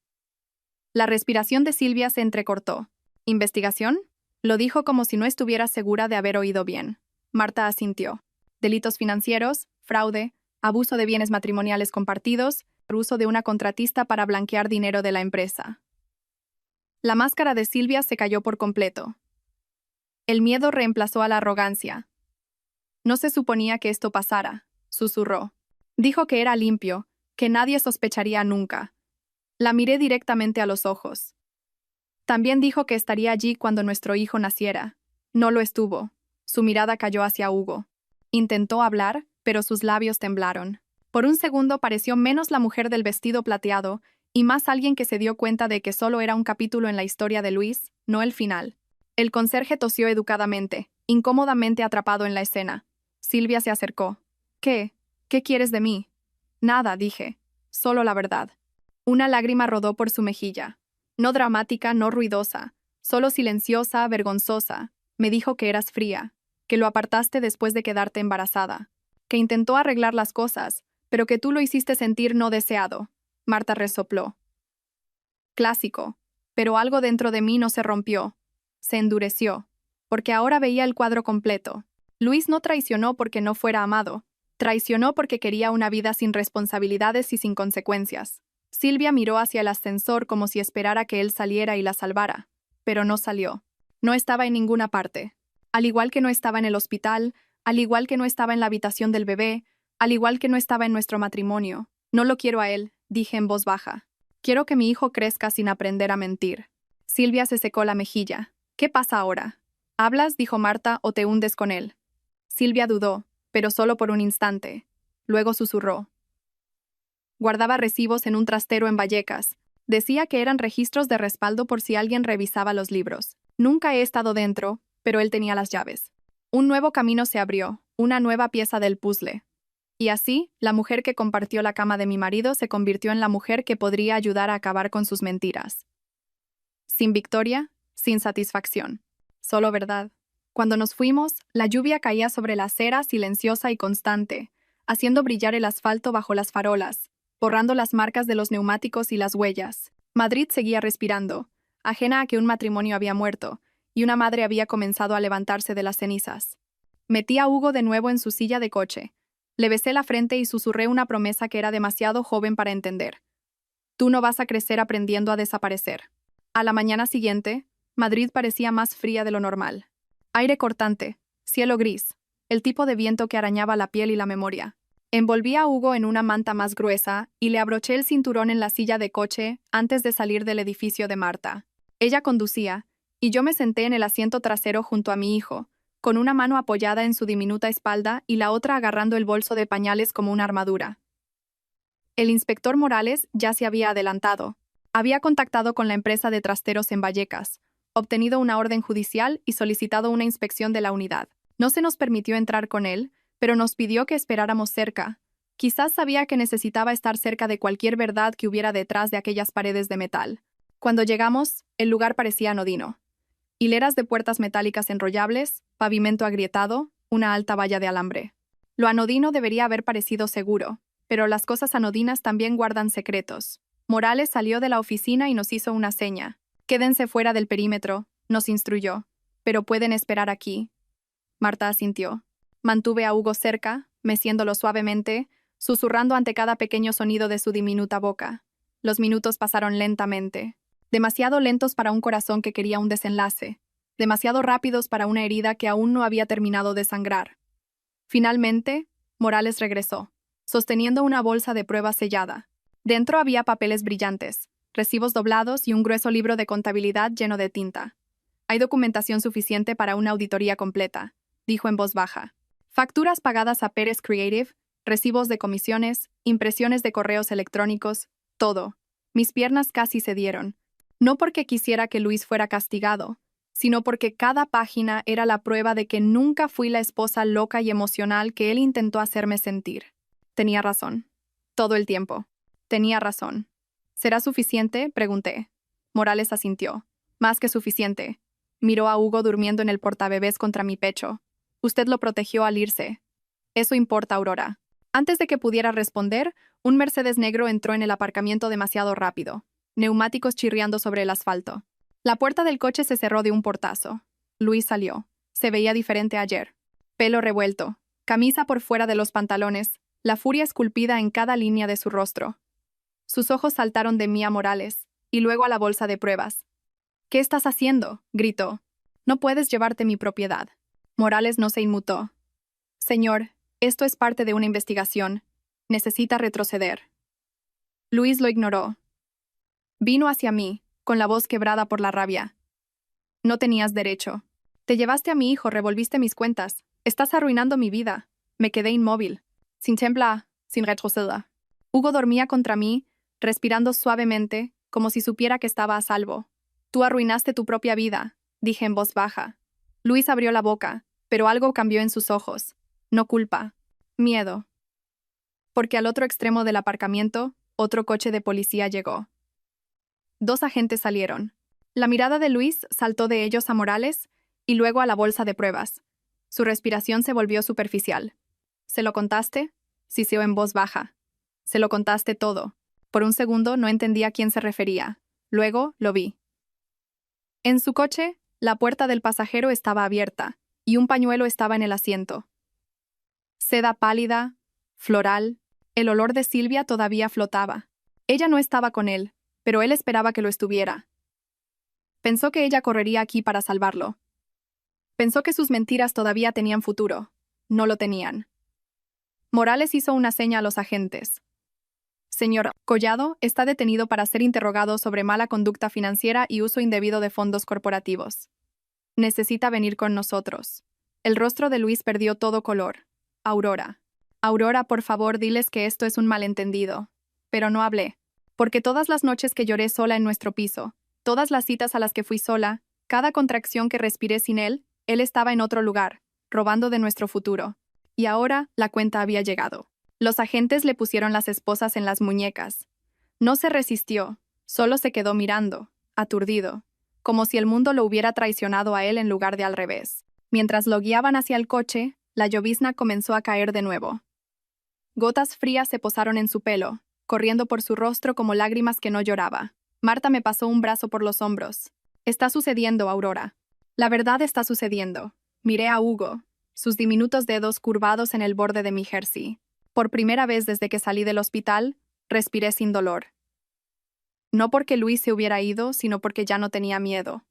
La respiración de Silvia se entrecortó. ¿Investigación? Lo dijo como si no estuviera segura de haber oído bien. Marta asintió. Delitos financieros, fraude, abuso de bienes matrimoniales compartidos, uso de una contratista para blanquear dinero de la empresa. La máscara de Silvia se cayó por completo. El miedo reemplazó a la arrogancia. No se suponía que esto pasara, susurró. Dijo que era limpio, que nadie sospecharía nunca. La miré directamente a los ojos. También dijo que estaría allí cuando nuestro hijo naciera. No lo estuvo. Su mirada cayó hacia Hugo. Intentó hablar, pero sus labios temblaron. Por un segundo pareció menos la mujer del vestido plateado y más alguien que se dio cuenta de que solo era un capítulo en la historia de Luis, no el final. El conserje tosió educadamente, incómodamente atrapado en la escena. Silvia se acercó. ¿Qué? ¿Qué quieres de mí? Nada, dije. Solo la verdad. Una lágrima rodó por su mejilla. No dramática, no ruidosa, solo silenciosa, vergonzosa. Me dijo que eras fría, que lo apartaste después de quedarte embarazada, que intentó arreglar las cosas, pero que tú lo hiciste sentir no deseado. Marta resopló. Clásico. Pero algo dentro de mí no se rompió. Se endureció, porque ahora veía el cuadro completo. Luis no traicionó porque no fuera amado. Traicionó porque quería una vida sin responsabilidades y sin consecuencias. Silvia miró hacia el ascensor como si esperara que él saliera y la salvara, pero no salió. No estaba en ninguna parte. Al igual que no estaba en el hospital, al igual que no estaba en la habitación del bebé, al igual que no estaba en nuestro matrimonio. No lo quiero a él, dije en voz baja. Quiero que mi hijo crezca sin aprender a mentir. Silvia se secó la mejilla. ¿Qué pasa ahora? ¿Hablas, dijo Marta, o te hundes con él? Silvia dudó, pero solo por un instante. Luego susurró. Guardaba recibos en un trastero en Vallecas. Decía que eran registros de respaldo por si alguien revisaba los libros. Nunca he estado dentro, pero él tenía las llaves. Un nuevo camino se abrió, una nueva pieza del puzzle. Y así, la mujer que compartió la cama de mi marido se convirtió en la mujer que podría ayudar a acabar con sus mentiras. Sin victoria, sin satisfacción. Solo verdad. Cuando nos fuimos, la lluvia caía sobre la acera silenciosa y constante, haciendo brillar el asfalto bajo las farolas, borrando las marcas de los neumáticos y las huellas. Madrid seguía respirando, ajena a que un matrimonio había muerto, y una madre había comenzado a levantarse de las cenizas. Metí a Hugo de nuevo en su silla de coche. Le besé la frente y susurré una promesa que era demasiado joven para entender. Tú no vas a crecer aprendiendo a desaparecer. A la mañana siguiente, Madrid parecía más fría de lo normal. Aire cortante, cielo gris, el tipo de viento que arañaba la piel y la memoria. Envolví a Hugo en una manta más gruesa y le abroché el cinturón en la silla de coche antes de salir del edificio de Marta. Ella conducía, y yo me senté en el asiento trasero junto a mi hijo, con una mano apoyada en su diminuta espalda y la otra agarrando el bolso de pañales como una armadura. El inspector Morales ya se había adelantado. Había contactado con la empresa de trasteros en Vallecas, obtenido una orden judicial y solicitado una inspección de la unidad. No se nos permitió entrar con él, pero nos pidió que esperáramos cerca. Quizás sabía que necesitaba estar cerca de cualquier verdad que hubiera detrás de aquellas paredes de metal. Cuando llegamos, el lugar parecía anodino. Hileras de puertas metálicas enrollables, pavimento agrietado, una alta valla de alambre. Lo anodino debería haber parecido seguro, pero las cosas anodinas también guardan secretos. Morales salió de la oficina y nos hizo una seña. Quédense fuera del perímetro, nos instruyó. Pero pueden esperar aquí. Marta asintió. Mantuve a Hugo cerca, meciéndolo suavemente, susurrando ante cada pequeño sonido de su diminuta boca. Los minutos pasaron lentamente. Demasiado lentos para un corazón que quería un desenlace. Demasiado rápidos para una herida que aún no había terminado de sangrar. Finalmente, Morales regresó, sosteniendo una bolsa de pruebas sellada. Dentro había papeles brillantes, recibos doblados y un grueso libro de contabilidad lleno de tinta. Hay documentación suficiente para una auditoría completa, dijo en voz baja. Facturas pagadas a Pérez Creative, recibos de comisiones, impresiones de correos electrónicos, todo. Mis piernas casi cedieron. No porque quisiera que Luis fuera castigado, sino porque cada página era la prueba de que nunca fui la esposa loca y emocional que él intentó hacerme sentir. Tenía razón. Todo el tiempo. Tenía razón. ¿Será suficiente?, pregunté. Morales asintió. Más que suficiente. Miró a Hugo durmiendo en el portabebés contra mi pecho. Usted lo protegió al irse. Eso importa, Aurora. Antes de que pudiera responder, un Mercedes negro entró en el aparcamiento demasiado rápido, neumáticos chirriando sobre el asfalto. La puerta del coche se cerró de un portazo. Luis salió. Se veía diferente ayer. Pelo revuelto, camisa por fuera de los pantalones, la furia esculpida en cada línea de su rostro. Sus ojos saltaron de mí a Morales, y luego a la bolsa de pruebas. «¿Qué estás haciendo?», gritó. «No puedes llevarte mi propiedad». Morales no se inmutó. «Señor, esto es parte de una investigación. Necesita retroceder». Luis lo ignoró. Vino hacia mí, con la voz quebrada por la rabia. «No tenías derecho. Te llevaste a mi hijo, revolviste mis cuentas. Estás arruinando mi vida». Me quedé inmóvil, sin temblar, sin retroceder. Hugo dormía contra mí, respirando suavemente, como si supiera que estaba a salvo. «Tú arruinaste tu propia vida», dije en voz baja. Luis abrió la boca, pero algo cambió en sus ojos. No culpa, miedo. Porque al otro extremo del aparcamiento, otro coche de policía llegó. 2 agentes salieron. La mirada de Luis saltó de ellos a Morales y luego a la bolsa de pruebas. Su respiración se volvió superficial. «¿Se lo contaste?», siseó en voz baja. «Se lo contaste todo». Por un segundo no entendía a quién se refería. Luego lo vi. En su coche, la puerta del pasajero estaba abierta y un pañuelo estaba en el asiento. Seda pálida, floral, el olor de Silvia todavía flotaba. Ella no estaba con él, pero él esperaba que lo estuviera. Pensó que ella correría aquí para salvarlo. Pensó que sus mentiras todavía tenían futuro. No lo tenían. Morales hizo una seña a los agentes. «Señor Collado está detenido para ser interrogado sobre mala conducta financiera y uso indebido de fondos corporativos. Necesita venir con nosotros». El rostro de Luis perdió todo color. «Aurora. Aurora, por favor, diles que esto es un malentendido». Pero no hablé. Porque todas las noches que lloré sola en nuestro piso, todas las citas a las que fui sola, cada contracción que respiré sin él estaba en otro lugar, robando de nuestro futuro. Y ahora la cuenta había llegado. Los agentes le pusieron las esposas en las muñecas. No se resistió, solo se quedó mirando, aturdido, como si el mundo lo hubiera traicionado a él en lugar de al revés. Mientras lo guiaban hacia el coche, la llovizna comenzó a caer de nuevo. Gotas frías se posaron en su pelo, corriendo por su rostro como lágrimas que no lloraba. Marta me pasó un brazo por los hombros. «Está sucediendo, Aurora. La verdad está sucediendo». Miré a Hugo, sus diminutos dedos curvados en el borde de mi jersey. Por primera vez desde que salí del hospital, respiré sin dolor. No porque Luis se hubiera ido, sino porque ya no tenía miedo.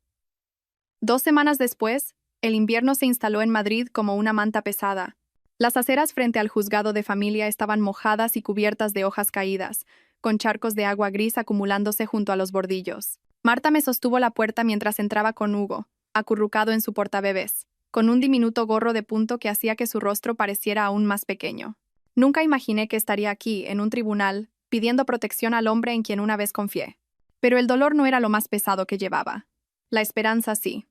2 semanas después, el invierno se instaló en Madrid como una manta pesada. Las aceras frente al juzgado de familia estaban mojadas y cubiertas de hojas caídas, con charcos de agua gris acumulándose junto a los bordillos. Marta me sostuvo la puerta mientras entraba con Hugo, acurrucado en su portabebés. con un diminuto gorro de punto que hacía que su rostro pareciera aún más pequeño. Nunca imaginé que estaría aquí, en un tribunal, pidiendo protección al hombre en quien una vez confié. Pero el dolor no era lo más pesado que llevaba. La esperanza sí.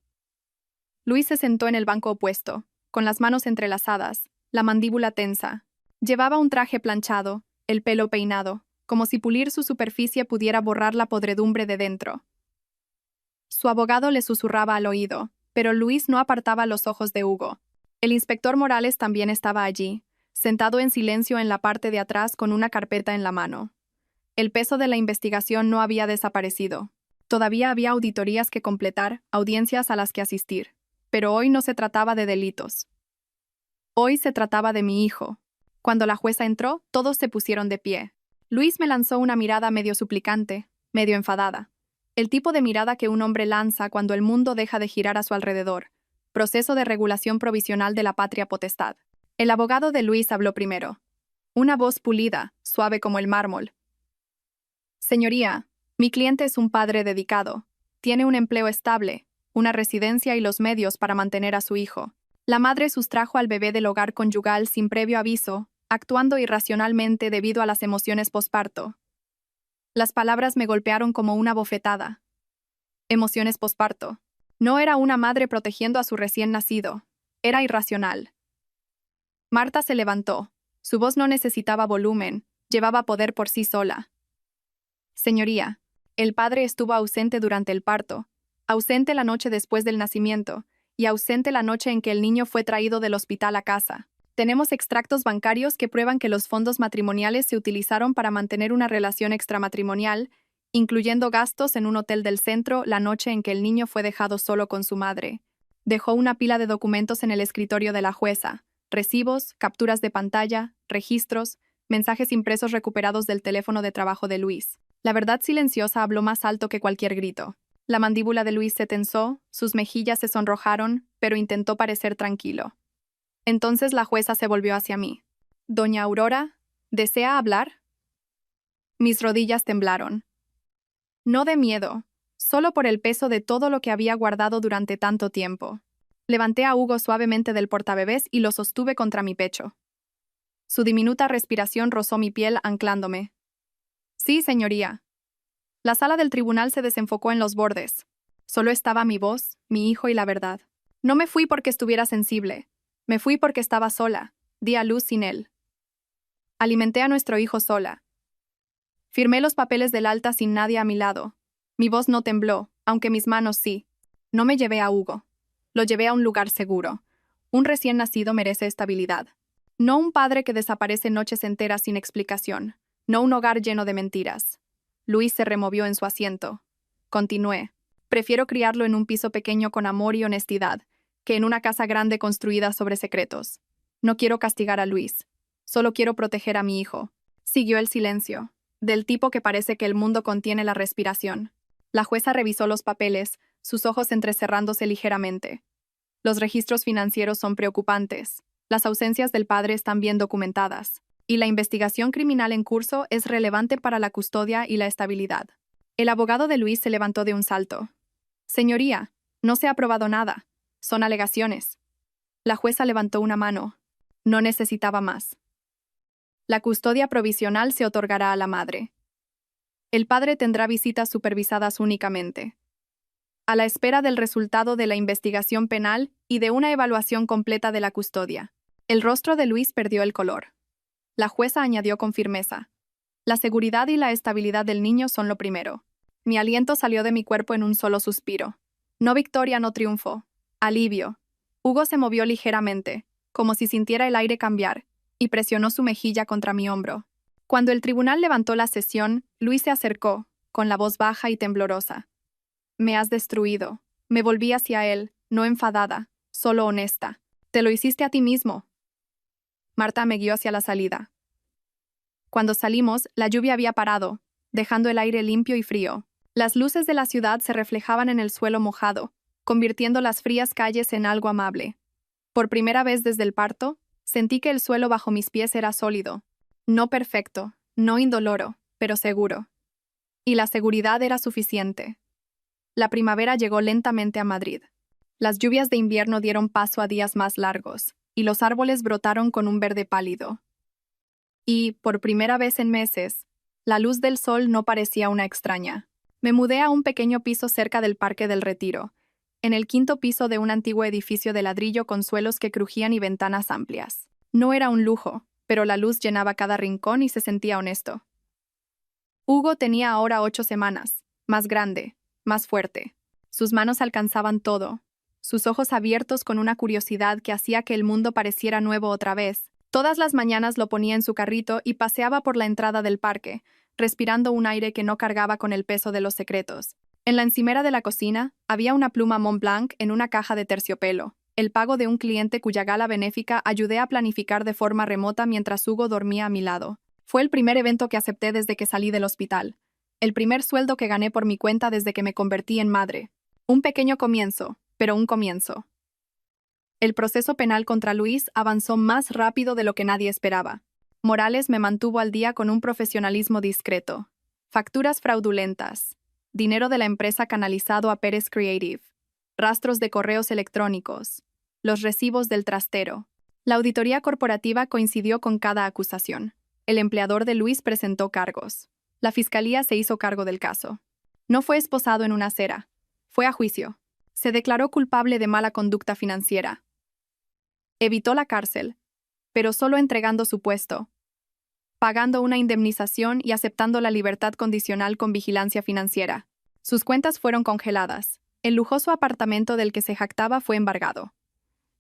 Luis se sentó en el banco opuesto, con las manos entrelazadas, la mandíbula tensa. Llevaba un traje planchado, el pelo peinado, como si pulir su superficie pudiera borrar la podredumbre de dentro. Su abogado le susurraba al oído, pero Luis no apartaba los ojos de Hugo. El inspector Morales también estaba allí, sentado en silencio en la parte de atrás con una carpeta en la mano. El peso de la investigación no había desaparecido. Todavía había auditorías que completar, audiencias a las que asistir. Pero hoy no se trataba de delitos. Hoy se trataba de mi hijo. Cuando la jueza entró, todos se pusieron de pie. Luis me lanzó una mirada medio suplicante, medio enfadada. El tipo de mirada que un hombre lanza cuando el mundo deja de girar a su alrededor. Proceso de regulación provisional de la patria potestad. El abogado de Luis habló primero. Una voz pulida, suave como el mármol. Señoría, mi cliente es un padre dedicado. Tiene un empleo estable, una residencia y los medios para mantener a su hijo. La madre sustrajo al bebé del hogar conyugal sin previo aviso, actuando irracionalmente debido a las emociones posparto. Las palabras me golpearon como una bofetada. Emociones posparto. No era una madre protegiendo a su recién nacido. Era irracional. Marta se levantó. Su voz no necesitaba volumen, llevaba poder por sí sola. Señoría, el padre estuvo ausente durante el parto, ausente la noche después del nacimiento, y ausente la noche en que el niño fue traído del hospital a casa. Tenemos extractos bancarios que prueban que los fondos matrimoniales se utilizaron para mantener una relación extramatrimonial, incluyendo gastos en un hotel del centro la noche en que el niño fue dejado solo con su madre. Dejó una pila de documentos en el escritorio de la jueza, recibos, capturas de pantalla, registros, mensajes impresos recuperados del teléfono de trabajo de Luis. La verdad silenciosa habló más alto que cualquier grito. La mandíbula de Luis se tensó, sus mejillas se sonrojaron, pero intentó parecer tranquilo. Entonces la jueza se volvió hacia mí. «Doña Aurora, ¿desea hablar?» Mis rodillas temblaron. No de miedo, solo por el peso de todo lo que había guardado durante tanto tiempo. Levanté a Hugo suavemente del portabebés y lo sostuve contra mi pecho. Su diminuta respiración rozó mi piel anclándome. «Sí, señoría». La sala del tribunal se desenfocó en los bordes. Solo estaba mi voz, mi hijo y la verdad. No me fui porque estuviera sensible. Me fui porque estaba sola. Di a luz sin él. Alimenté a nuestro hijo sola. Firmé los papeles del alta sin nadie a mi lado. Mi voz no tembló, aunque mis manos sí. No me llevé a Hugo. Lo llevé a un lugar seguro. Un recién nacido merece estabilidad. No un padre que desaparece noches enteras sin explicación. No un hogar lleno de mentiras. Luis se removió en su asiento. Continué. Prefiero criarlo en un piso pequeño con amor y honestidad, que en una casa grande construida sobre secretos. No quiero castigar a Luis. Solo quiero proteger a mi hijo. Siguió el silencio, del tipo que parece que el mundo contiene la respiración. La jueza revisó los papeles, sus ojos entrecerrándose ligeramente. Los registros financieros son preocupantes. Las ausencias del padre están bien documentadas. Y la investigación criminal en curso es relevante para la custodia y la estabilidad. El abogado de Luis se levantó de un salto. Señoría, no se ha probado nada. Son alegaciones. La jueza levantó una mano. No necesitaba más. La custodia provisional se otorgará a la madre. El padre tendrá visitas supervisadas únicamente. A la espera del resultado de la investigación penal y de una evaluación completa de la custodia. El rostro de Luis perdió el color. La jueza añadió con firmeza. La seguridad y la estabilidad del niño son lo primero. Mi aliento salió de mi cuerpo en un solo suspiro. No victoria, no triunfo. Alivio. Hugo se movió ligeramente, como si sintiera el aire cambiar, y presionó su mejilla contra mi hombro. Cuando el tribunal levantó la sesión, Luis se acercó, con la voz baja y temblorosa. Me has destruido. Me volví hacia él, no enfadada, solo honesta. Te lo hiciste a ti mismo. Marta me guió hacia la salida. Cuando salimos, la lluvia había parado, dejando el aire limpio y frío. Las luces de la ciudad se reflejaban en el suelo mojado, convirtiendo las frías calles en algo amable. Por primera vez desde el parto, sentí que el suelo bajo mis pies era sólido. No perfecto, no indoloro, pero seguro. Y la seguridad era suficiente. La primavera llegó lentamente a Madrid. Las lluvias de invierno dieron paso a días más largos, y los árboles brotaron con un verde pálido. Y, por primera vez en meses, la luz del sol no parecía una extraña. Me mudé a un pequeño piso cerca del Parque del Retiro, en el quinto piso de un antiguo edificio de ladrillo con suelos que crujían y ventanas amplias. No era un lujo, pero la luz llenaba cada rincón y se sentía honesto. Hugo tenía ahora 8 semanas, más grande, más fuerte. Sus manos alcanzaban todo, sus ojos abiertos con una curiosidad que hacía que el mundo pareciera nuevo otra vez. Todas las mañanas lo ponía en su carrito y paseaba por la entrada del parque, respirando un aire que no cargaba con el peso de los secretos. En la encimera de la cocina había una pluma Montblanc en una caja de terciopelo, el pago de un cliente cuya gala benéfica ayudé a planificar de forma remota mientras Hugo dormía a mi lado. Fue el primer evento que acepté desde que salí del hospital. El primer sueldo que gané por mi cuenta desde que me convertí en madre. Un pequeño comienzo, pero un comienzo. El proceso penal contra Luis avanzó más rápido de lo que nadie esperaba. Morales me mantuvo al día con un profesionalismo discreto. Facturas fraudulentas. Dinero de la empresa canalizado a Pérez Creative. Rastros de correos electrónicos. Los recibos del trastero. La auditoría corporativa coincidió con cada acusación. El empleador de Luis presentó cargos. La fiscalía se hizo cargo del caso. No fue esposado en una acera. Fue a juicio. Se declaró culpable de mala conducta financiera. Evitó la cárcel, pero solo entregando su puesto, pagando una indemnización y aceptando la libertad condicional con vigilancia financiera. Sus cuentas fueron congeladas. El lujoso apartamento del que se jactaba fue embargado.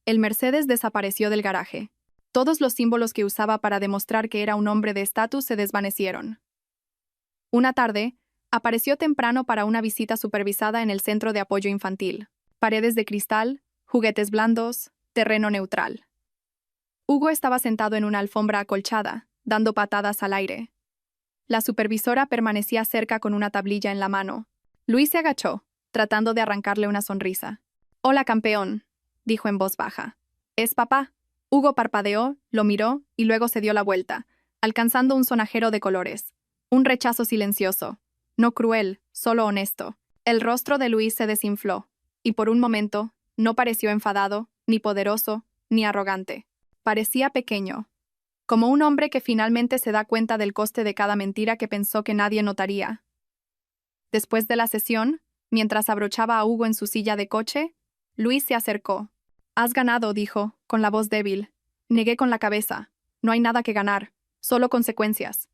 El Mercedes desapareció del garaje. Todos los símbolos que usaba para demostrar que era un hombre de estatus se desvanecieron. Una tarde, apareció temprano para una visita supervisada en el centro de apoyo infantil. Paredes de cristal, juguetes blandos, terreno neutral. Hugo estaba sentado en una alfombra acolchada, dando patadas al aire. La supervisora permanecía cerca con una tablilla en la mano. Luis se agachó, tratando de arrancarle una sonrisa. «Hola, campeón», dijo en voz baja. «¿Es papá?» Hugo parpadeó, lo miró y luego se dio la vuelta, alcanzando un sonajero de colores. Un rechazo silencioso. No cruel, solo honesto. El rostro de Luis se desinfló, y por un momento, no pareció enfadado, ni poderoso, ni arrogante. Parecía pequeño, como un hombre que finalmente se da cuenta del coste de cada mentira que pensó que nadie notaría. Después de la sesión, mientras abrochaba a Hugo en su silla de coche, Luis se acercó. «Has ganado», dijo, con la voz débil. Negué con la cabeza. «No hay nada que ganar, solo consecuencias».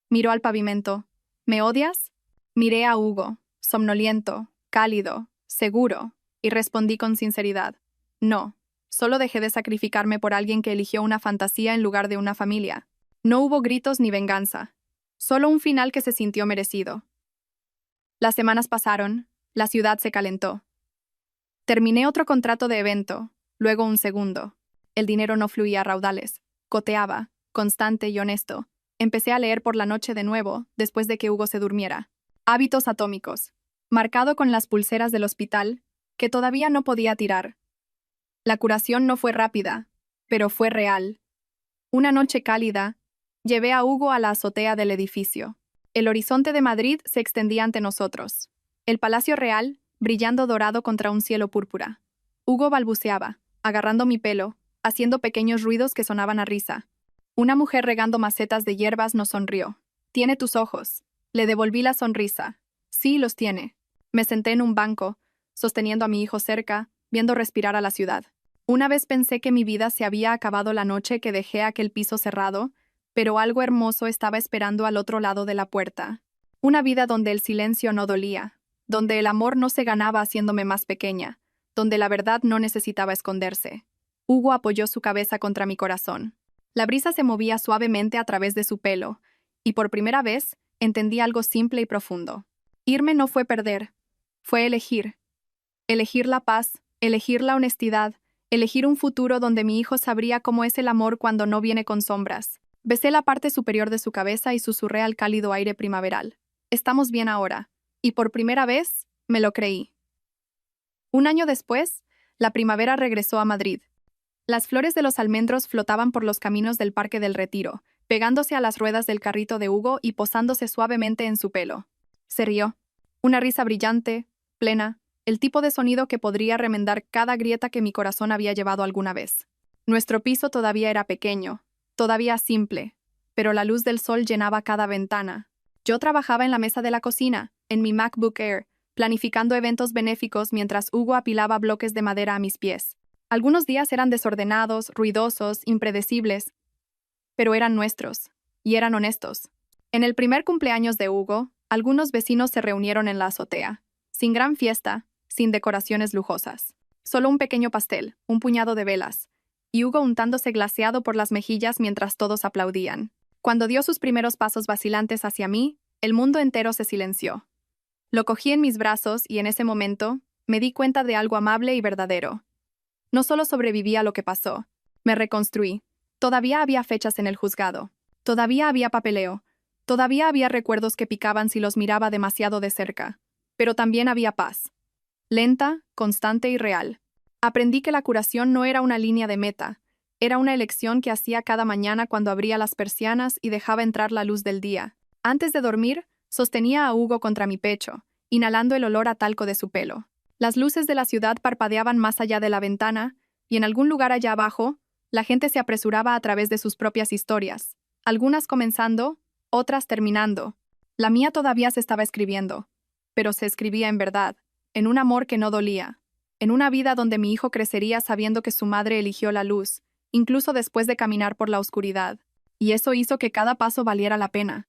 Miró al pavimento. «¿Me odias?» Miré a Hugo, somnoliento, cálido, seguro, y respondí con sinceridad. «No, solo dejé de sacrificarme por alguien que eligió una fantasía en lugar de una familia». No hubo gritos ni venganza, solo un final que se sintió merecido. Las semanas pasaron, la ciudad se calentó. Terminé otro contrato de evento, luego un segundo. El dinero no fluía a raudales, goteaba, constante y honesto. Empecé a leer por la noche de nuevo, después de que Hugo se durmiera. Hábitos atómicos. Marcado con las pulseras del hospital, que todavía no podía tirar. La curación no fue rápida, pero fue real. Una noche cálida, llevé a Hugo a la azotea del edificio. El horizonte de Madrid se extendía ante nosotros. El Palacio Real, brillando dorado contra un cielo púrpura. Hugo balbuceaba, agarrando mi pelo, haciendo pequeños ruidos que sonaban a risa. Una mujer regando macetas de hierbas nos sonrió. «Tiene tus ojos». Le devolví la sonrisa. «Sí, los tiene». Me senté en un banco, sosteniendo a mi hijo cerca, viendo respirar a la ciudad. Una vez pensé que mi vida se había acabado la noche que dejé aquel piso cerrado, pero algo hermoso estaba esperando al otro lado de la puerta. Una vida donde el silencio no dolía, donde el amor no se ganaba haciéndome más pequeña, donde la verdad no necesitaba esconderse. Hugo apoyó su cabeza contra mi corazón. La brisa se movía suavemente a través de su pelo, y por primera vez entendí algo simple y profundo. Irme no fue perder, fue elegir. Elegir la paz, elegir la honestidad, elegir un futuro donde mi hijo sabría cómo es el amor cuando no viene con sombras. Besé la parte superior de su cabeza y susurré al cálido aire primaveral. «Estamos bien ahora». Y por primera vez, me lo creí. Un año después, la primavera regresó a Madrid. Las flores de los almendros flotaban por los caminos del Parque del Retiro, pegándose a las ruedas del carrito de Hugo y posándose suavemente en su pelo. Se rió. Una risa brillante, plena, el tipo de sonido que podría remendar cada grieta que mi corazón había llevado alguna vez. Nuestro piso todavía era pequeño, todavía simple, pero la luz del sol llenaba cada ventana. Yo trabajaba en la mesa de la cocina, en mi MacBook Air, planificando eventos benéficos mientras Hugo apilaba bloques de madera a mis pies. Algunos días eran desordenados, ruidosos, impredecibles, pero eran nuestros, y eran honestos. En el primer cumpleaños de Hugo, algunos vecinos se reunieron en la azotea, sin gran fiesta, sin decoraciones lujosas. Solo un pequeño pastel, un puñado de velas, y Hugo untándose glaseado por las mejillas mientras todos aplaudían. Cuando dio sus primeros pasos vacilantes hacia mí, el mundo entero se silenció. Lo cogí en mis brazos y en ese momento me di cuenta de algo amable y verdadero. No solo sobreviví a lo que pasó, me reconstruí. Todavía había fechas en el juzgado. Todavía había papeleo. Todavía había recuerdos que picaban si los miraba demasiado de cerca. Pero también había paz. Lenta, constante y real. Aprendí que la curación no era una línea de meta. Era una elección que hacía cada mañana cuando abría las persianas y dejaba entrar la luz del día. Antes de dormir, sostenía a Hugo contra mi pecho, inhalando el olor a talco de su pelo. Las luces de la ciudad parpadeaban más allá de la ventana, y en algún lugar allá abajo, la gente se apresuraba a través de sus propias historias, algunas comenzando, otras terminando. La mía todavía se estaba escribiendo, pero se escribía en verdad, en un amor que no dolía, en una vida donde mi hijo crecería sabiendo que su madre eligió la luz, incluso después de caminar por la oscuridad, y eso hizo que cada paso valiera la pena.